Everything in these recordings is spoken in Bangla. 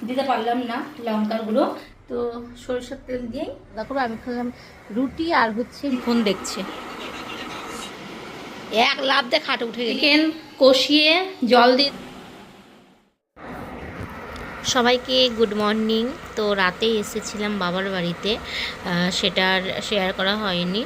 দিতে পারলাম না লঙ্কার গুঁড়ো। তো সরিষার তেল দিয়েই দেখো আমি খেলাম রুটি আর হচ্ছে ফোন দেখছে। এক লাফ দিয়ে খাটে উঠে গেল। চিকেন কষিয়ে জল দিয়ে। সবাইকে গুড মর্নিং। তো রাতেই এসেছিলাম বাবার বাড়িতে, সেটা আর শেয়ার করা হয়নি।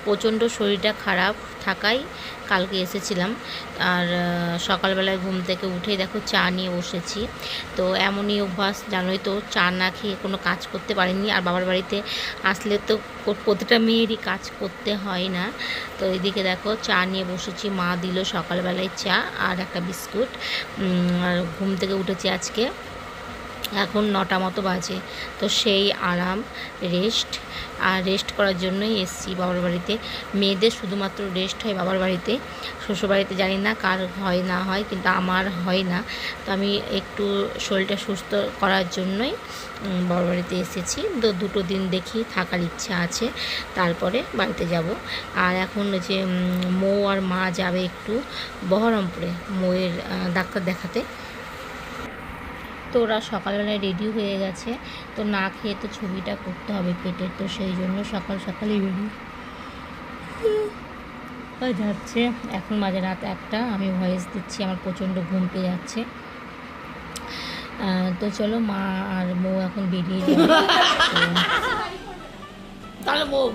প্রচণ্ড শরীরটা খারাপ থাকায় কালকে এসেছিলাম। আর সকালবেলায় ঘুম থেকে উঠেই দেখো চা নিয়ে বসেছি। তো এমনই অভ্যাস, জানোই তো, চা না খেয়ে কোনো কাজ করতে পারিনি। আর বাবার বাড়িতে আসলে তো প্রতিটা মেয়েরই কাজ করতে হয় না। তো এদিকে দেখো চা নিয়ে বসেছি, মা দিল সকালবেলায় চা আর একটা বিস্কুট। আর ঘুম থেকে উঠেছি আজকে, এখন 9টা মতো বাজে। তো সেই আরাম, রেস্ট, আর রেস্ট করার জন্যই এসেছি বাবার বাড়িতে। মেয়েদের শুধুমাত্র রেস্ট হয় বাবার বাড়িতে, শ্বশুরবাড়িতে জানি না কার হয় না হয়, কিন্তু আমার হয় না। তো আমি একটু শরীরটা সুস্থ করার জন্যই বাবার বাড়িতে এসেছি। তো 2 দিন দেখি থাকার ইচ্ছা আছে, তারপরে বাড়িতে যাব। আর এখন যে মৌ আর মা যাবে একটু বহরমপুরে মৌয়ের ডাক্তার দেখাতে। তো ওরা সকালবেলায় রেডি হয়ে গেছে। তো না খেয়ে তো ছবিটা করতে হবে পেটের, তো সেই জন্য সকাল সকালই রেডি যাচ্ছে। এখন মাঝে রাত 1টা, আমি ভয়েস দিচ্ছি, আমার প্রচণ্ড ঘুম পেয়ে যাচ্ছে। তো চলো মা আর মৌ এখন বেরিয়ে যাবে। তাহলে বউ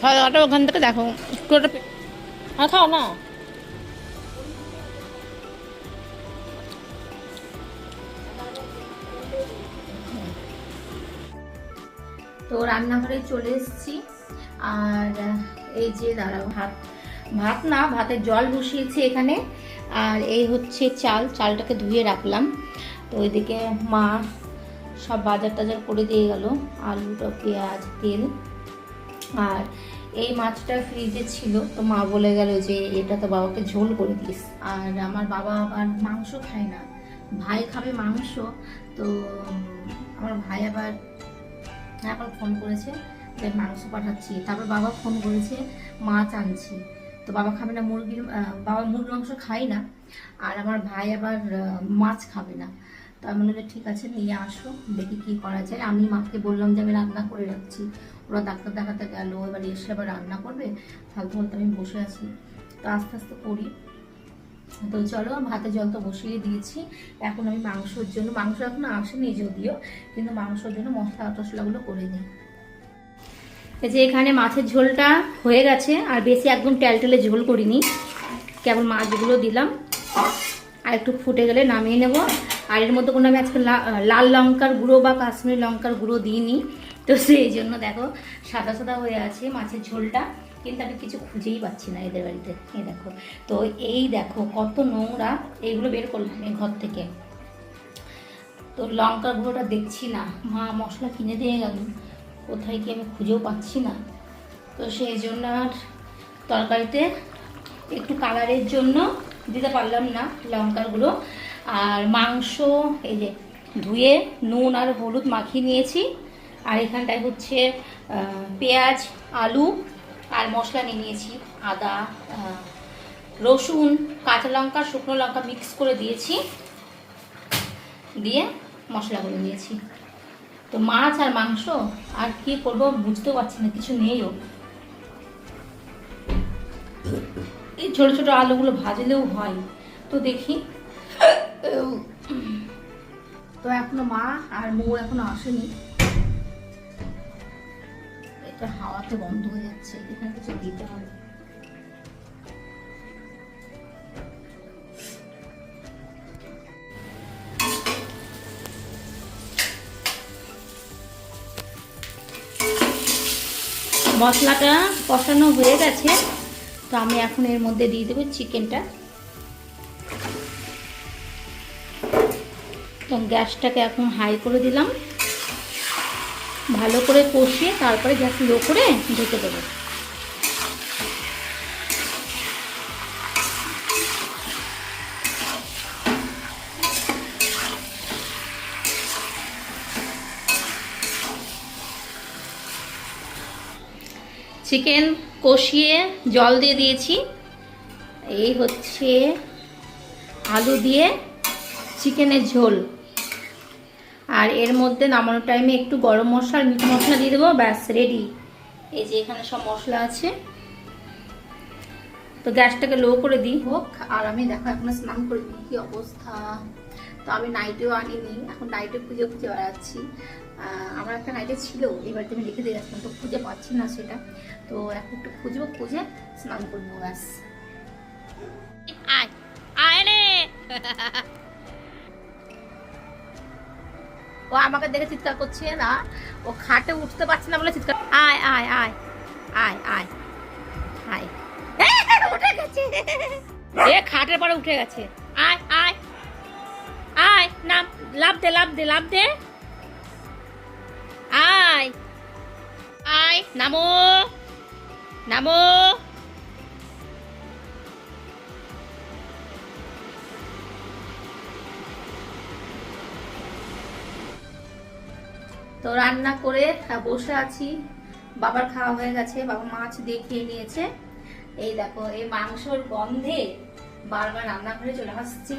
সাড়ে 8টা ওখান থেকে দেখো পুরোটা আর খাও না। তো রান্নাঘরে চলে এসেছি। আর এই যে দাঁড়াও, ভাত না, ভাতের জল বসিয়েছি এখানে। আর এই হচ্ছে চালটাকে ধুয়ে রাখলাম। তো ওইদিকে মা সব বাজার টাজার করে দিয়ে গেল, আলুটা, পেঁয়াজ, তেল। আর এই মাছটা ফ্রিজে ছিল, তো মা বলে গেল যে এটা তো বাবাকে ঝোল করে দিস। আর আমার বাবা আবার মাংস খায় না, ভাই খাবে মাংস। তো আমার ভাই আবার ফোন করেছে যে মাংস পাঠাচ্ছি। তারপর বাবা ফোন করেছে মাছ আনছি। তো বাবা খাবে না মুরগির, বাবা মুরগির মাংস খায় না। আর আমার ভাই আবার মাছ খাবে না। তো আমি বললাম ঠিক আছে নিয়ে আসো, দেখি কী করা যায়। আমি মাকে বললাম যে আমি রান্না করে রাখছি, ওরা ডাক্তার দেখাতে গেল, এবার এসে আবার রান্না করবে, ফালতু ফালতু আমি বসে আছি। তো আস্তে আস্তে করি। তো চলো, ভাতে জল তো বসিয়ে দিয়েছি। এখন আমি মাংসর জন্য, মাংস এখনো আসেনি যদিও, কিন্তু মাংসর জন্য মশলা টশলাগুলো করে নিই। এই যে এখানে মাছের ঝোলটা হয়ে গেছে, আর বেশি একদম টেলটেলে ঝোল করিনি, কেবল মাছগুলো দিলাম। আর একটু ফুটে গেলে নামিয়ে নেব। আর এর মধ্যে কোনো আমি আজকে লাল লঙ্কার গুঁড়ো বা কাশ্মীরি লঙ্কার গুঁড়ো দিইনি। তো সেই জন্য দেখো সাদা সাদা হয়ে আছে মাছের ঝোলটা, কিন্তু আমি কিছু খুঁজেই পাচ্ছি না এদের বাড়িতে। এই দেখো, তো এই দেখো কত নোংরা, এইগুলো বের করলাম এই ঘর থেকে। তো লঙ্কার গুঁড়োটা দেখছি না, মা মশলা কিনে দিয়ে গেল, কোথায় কি আমি খুঁজেও পাচ্ছি না। তো সেই জন্য আর তরকারিতে একটু কালারের জন্য দিতে পারলাম না লঙ্কার গুঁড়ো। আর মাংস এই যে ধুয়ে নুন আর হলুদ মাখিয়ে নিয়েছি। আর এখানটায় হচ্ছে পেঁয়াজ, আলু আর মশলা নিয়ে নিয়েছি, আদা, রসুন, কাঁচা লঙ্কা, শুকনো লঙ্কা মিক্স করে দিয়েছি, দিয়ে মশলাগুলো দিয়েছি। তো মাছ আর মাংস আর কি করবো বুঝতেও পারছি না, কিছু নেইও। এই ছোট ছোট আলুগুলো ভাজলেও হয়, তো দেখি। তো এখনো মা আর মৌ এখনো আসেনি, এটা হাওয়াতে বন্ধ হয়ে যাচ্ছে, এখানে কিছু দিতে হবে। মশলাটা কষানো হয়ে গেছে, তো আমি এখন এর মধ্যে দিয়ে দেবো চিকেনটা। তো গ্যাসটাকে এখন হাই করে দিলাম, ভালো করে কষিয়ে তারপরে গ্যাস লো করে ঢেকে দেবো। চিকেন কষিয়ে জল দিয়ে দিয়েছি। এই হচ্ছে আলু দিয়ে চিকেনের ঝোল। আর এর মধ্যে নামানোর টাইমে একটু গরম মশলা আর মিট মশলা দিয়ে দেবো, ব্যাস রেডি। এই যে এখানে সব মশলা আছে। তো গ্যাসটাকে লো করে দিই হোক। আর আমি দেখো এখন স্নান করে দিই, কি অবস্থা। তো আমি নাইটেও আনিনি, এখন নাইটে খুঁজে খুঁজে বেড়াচ্ছি। আমার একটা নাইটে ছিল, এবার আমি রেখে দিয়ে যাচ্ছিলাম, তো খুঁজে পাচ্ছি না সেটা। তো এখন একটু খুঁজবো, খুঁজে স্নান করবো, ব্যাস। ও আমাকে দেখে চিৎকার করছে না, ও খাটে উঠতে পারছে না বলে চিৎকার। আয় আয় আয় আয় আয় আয়, উঠে গেছে, এ খাটের পরে উঠে গেছে। আয় আয় আয়, নাম, লাভ দে লাভ দে লাভ দে, আয় আয়, নামো নামো। তো রান্না করে বসে আছি, বাবার খাওয়া হয়ে গেছে, বাবা মাছ দিয়ে খেয়ে নিয়েছে। এই দেখো এই মাংসর গন্ধে বারবার রান্নাঘরে চলে আসছে।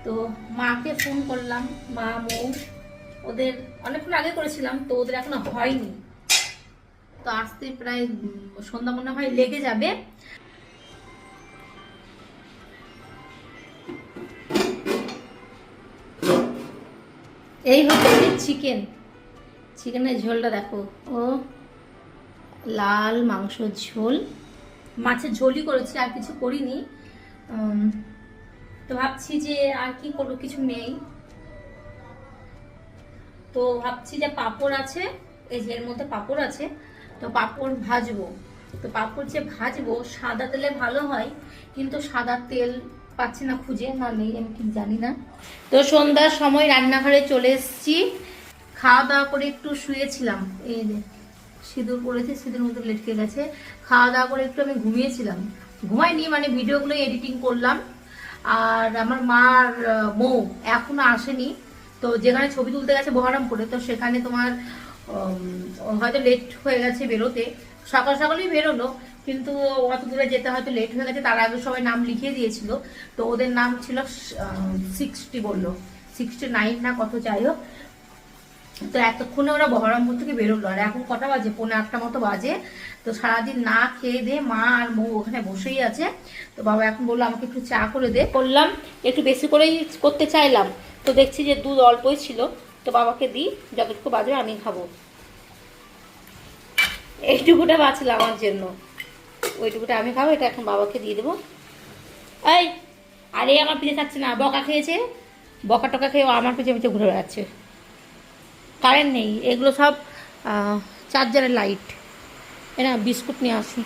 তো মাকে ফোন করলাম, মা মৌ ওদের অনেকক্ষণ আগে করেছিলাম, তো ওদের এখনো হয়নি। তো আসতে প্রায় সন্ধ্যা মনে হয় লেগে যাবে। এই হচ্ছে চিকেন, চিকেনের ঝোলটা দেখো, ও লাল মাংসর ঝোল, মাছের ঝোলই করেছি, আর কিছু করিনি। তো ভাবছি যে আর কি করবো, কিছু নেই। তো ভাবছি যে পাঁপড় আছে, এই যে এর মধ্যে পাঁপড় আছে, তো পাঁপড় ভাজবো। তো পাঁপড় যে ভাজবো সাদা তেলে ভালো হয়, কিন্তু সাদা তেল পাচ্ছি না খুঁজে, না নেই, আমি কি জানি না। তো সন্ধ্যার সময় রান্নাঘরে চলে এসেছি, খাওয়া দাওয়া করে একটু শুয়েছিলাম। এই যে সিঁদুর পড়েছে, সিঁদুর মধ্যে লেটকে গেছে। খাওয়া দাওয়া করে একটু আমি ঘুমিয়েছিলাম, ঘুমাইনি মানে ভিডিওগুলো এডিটিং করলাম। আর আমার মার মৌ এখনো আসেনি, তো যেখানে ছবি তুলতে গেছে বহরমপুরে, তো সেখানে তোমার হয়তো লেট হয়ে গেছে বেরোতে। সকাল সকালেই বেরোলো, কিন্তু অত দূরে যেতে হয়তো লেট হয়ে গেছে। তার আগে সবাই নাম লিখিয়ে দিয়েছিল, তো ওদের নাম ছিল 60, বললো 69 না কত, যাই হোক। তো এতক্ষণে ওরা বহরমপুর থেকে বেরোলো, আর এখন কটা বাজে, 7:45 মতো বাজে। তো সারাদিন না খেয়ে দিয়ে মা আর মৌ ওখানে বসেই আছে। তো বাবা এখন বললো আমাকে একটু চা করে দে, করলাম, একটু বেশি করেই করতে চাইলাম। তো দেখছি যে দুধ অল্পই ছিল, তো বাবাকে দিই, যতটুকু বাজবে আমি খাবো। এইটুকুটা বাঁচলো আমার জন্য, ওইটুকুটা আমি খাবো, এটা এখন বাবাকে দিয়ে দেবো। এই আরে আমার পিঠে থাকছে না, বকা খেয়েছে, বকা টকা খেয়ে আমার পিছিয়ে পিছিয়ে ঘুরে বেড়াচ্ছে। কারেন্ট নেই, এগুলো সব চার্জারের লাইট। এরা বিস্কুট নিয়ে আসি,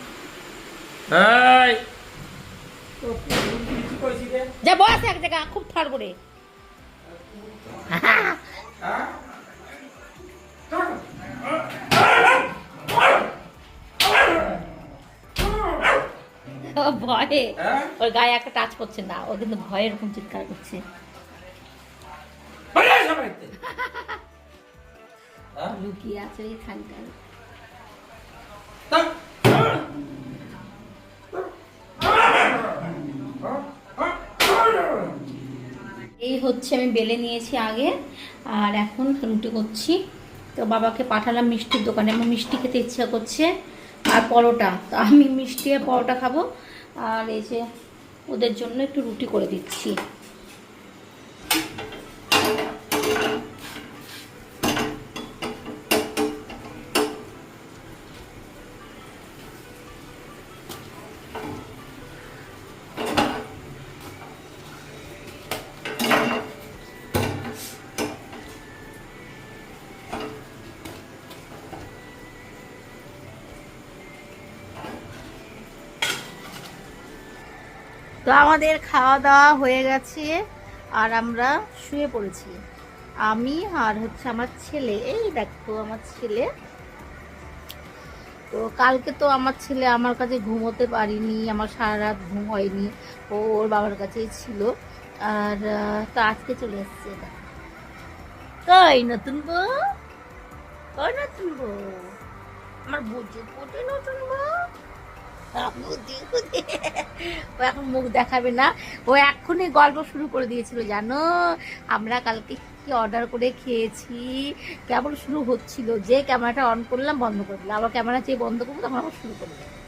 যা বস এক জায়গা, খুব থার করে। ভয়ে ওর গায়ে একটা টাচ করছে না, ও কিন্তু ভয়ে এরকম চিৎকার করছে। লুকিয়ে আছে এখানটায়। এই হচ্ছে আমি বেলে নিয়েছি আগে, আর এখন রুটি করছি। তো বাবাকে পাঠালাম মিষ্টির দোকানে, আমার মিষ্টি খেতে ইচ্ছা করছে, আর পরোটা। তো আমি মিষ্টি আর পরোটা খাবো, আর এই যে ওদের জন্য একটু রুটি করে দিচ্ছি। তো আমাদের খাওয়া দাওয়া হয়ে গেছে, আর আমরা শুয়ে পড়েছি, আমি আর হচ্ছে আমার ছেলে। এই দেখো আমার ছেলে। তো কালকে তো আমার ছেলে আমার কাছে ঘুমোতে পারিনি, আমার সারা রাত ঘুম হয়নি, ও ওর বাবার কাছেই ছিল। আর তো আজকে চলে এসছে। কই নতুন বউ, কই নতুন বউ, আমার বুঝি বুঝি নতুন বউ, বুঝি বুঝি। ও এখন মুখ দেখাবে না, ও এক্ষুনি গল্প শুরু করে দিয়েছিল জানো, আমরা কালকে কি অর্ডার করে খেয়েছি, কেবল শুরু হচ্ছিল, যে ক্যামেরাটা অন করলাম বন্ধ করে দিলাম, আবার ক্যামেরা চেয়ে বন্ধ করবো তখন আবার শুরু করে দিলাম।